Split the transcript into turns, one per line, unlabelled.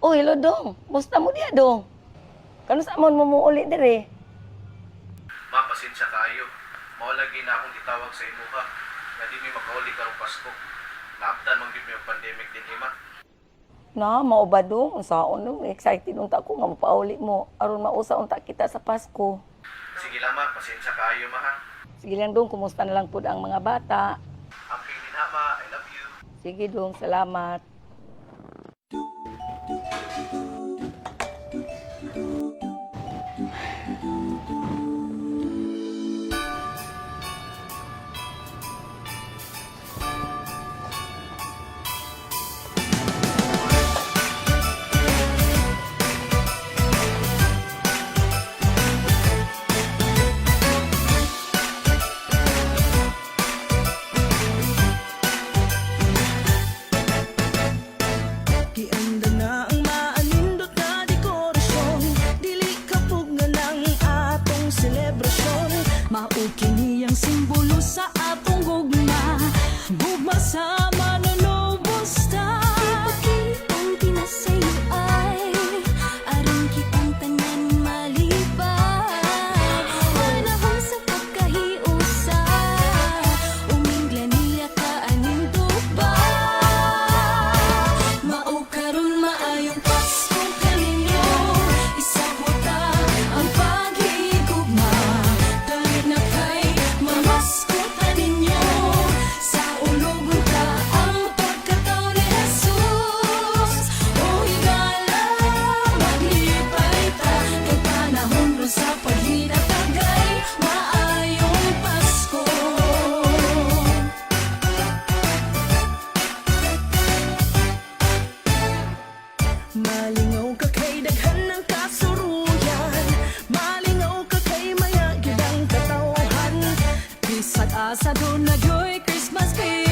Oh, hello dong. Musta mo diya dong? Kano sa amon mo muuli dire?
Ma, pasensya kayo. Mao lagi na akong gitawag sa imo ha. Nga di mi makauli karong Pasko. Naabtan man gyud mi ang pandemic din ima.
Na, mao ba dong? Unsaon dong? Excited unta ko nga mapauli mo aron mausa unta kita sa Pasko.
Sige lang ma, pasensya kayo ma ha.
Sige lang dong, kumusta na lang pud ang mga bata?
Amping din ha ma, I love you.
Sige dong, salamat.
Gianda na ang maanindot na dekorasyon, dili kapug nga ng atong selebrasyon. Mao kini ang simbolo sa atong gugma, gugma sa manunubos-ta.
Ang pinasayo ay aron kitang tanan malipay. Panahon sa pagkahiusa, umingla niya ka aning tuba.
Mao karon maayong Pasko kaninyo, isagwata ang paghigugma. Dali na kay mamaskotan ninyo, sa ulogon ta ang pagkataw ni Jesus. O higala, maglipay ta, kay panahon ron sa paghinatagay, maayong Pasko. Malingaw ka kay daghan ng kasuruyan, malingaw ka kay mayagid ang katawhan. Bisag asa doon na joy Christmas Day.